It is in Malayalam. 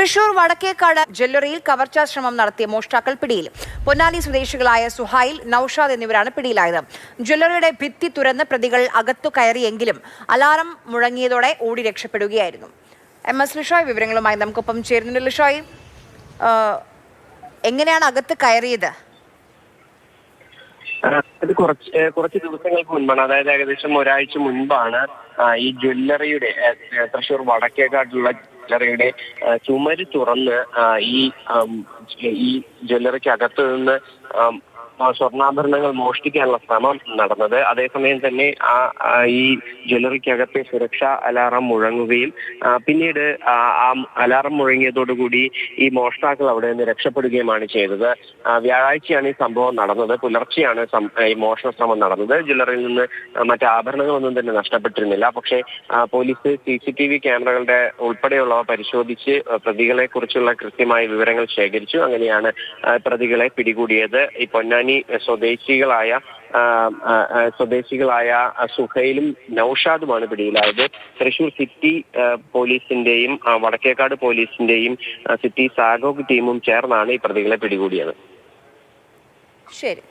തൃശൂർ വടക്കേക്കാട് ജ്വല്ലറിയിൽ കവർച്ചാ ശ്രമം നടത്തിയ മോഷ്ടാക്കൾ പിടിയിൽ. പൊന്നാനി സ്വദേശികളായ സുഹൈൽ, നൌഷാദ് എന്നിവരാണ് പിടിയിലായത്. ജ്വല്ലറിയുടെ ഭിത്തി തുറന്ന് പ്രതികൾ അകത്തു കയറിയെങ്കിലും അലാറം മുഴങ്ങിയതോടെ ഓടി രക്ഷപ്പെടുകയായിരുന്നു. MS ലിഷോയ് വിവരങ്ങളുമായി നമുക്കൊപ്പം ചേരുന്നുണ്ട്. ലിഷോയ്, എങ്ങനെയാണ് അകത്ത് കയറിയത്? അത് കുറച്ച് ദിവസങ്ങൾക്ക് മുൻപാണ്, അതായത് ഏകദേശം ഒരാഴ്ച മുൻപാണ് ഈ ജ്വല്ലറിയുടെ തൃശൂർ വടക്കേക്കാട്ടുള്ള ജ്വല്ലറിയുടെ ചുമര് തുറന്ന് ഈ ജ്വല്ലറിക്ക് അകത്ത് നിന്ന് സ്വർണ്ണാഭരണങ്ങൾ മോഷ്ടിക്കാനുള്ള ശ്രമം നടന്നത്. അതേസമയം തന്നെ ഈ ജ്വല്ലറിക്കകത്തെ സുരക്ഷാ അലാറം മുഴങ്ങുകയും പിന്നീട് ആ അലാറം മുഴങ്ങിയതോടുകൂടി ഈ മോഷ്ടാക്കൾ അവിടെ നിന്ന് രക്ഷപ്പെടുകയുമാണ് ചെയ്തത്. വ്യാഴാഴ്ചയാണ് ഈ സംഭവം നടന്നത്. പുലർച്ചെയാണ് ഈ മോഷണ ശ്രമം നടന്നത്. ജ്വല്ലറിയിൽ നിന്ന് മറ്റ് ആഭരണങ്ങളൊന്നും തന്നെ നഷ്ടപ്പെട്ടിരുന്നില്ല. പക്ഷേ പോലീസ് CCTV ക്യാമറകളുടെ ഉൾപ്പെടെയുള്ളവ പരിശോധിച്ച് പ്രതികളെ കുറിച്ചുള്ള കൃത്യമായ വിവരങ്ങൾ ശേഖരിച്ചു. അങ്ങനെയാണ് പ്രതികളെ പിടികൂടിയത്. ഈ പൊന്നാനി സ്വദേശികളായ സുഹൈലും നൌഷാദുമാണ് പിടിയിലായത്. തൃശൂർ സിറ്റി പോലീസിന്റെയും വടക്കേക്കാട് പോലീസിന്റെയും സിറ്റി സാഗോഗ് ടീമും ചേർന്നാണ് ഈ പ്രതികളെ പിടികൂടിയത്. ശരി.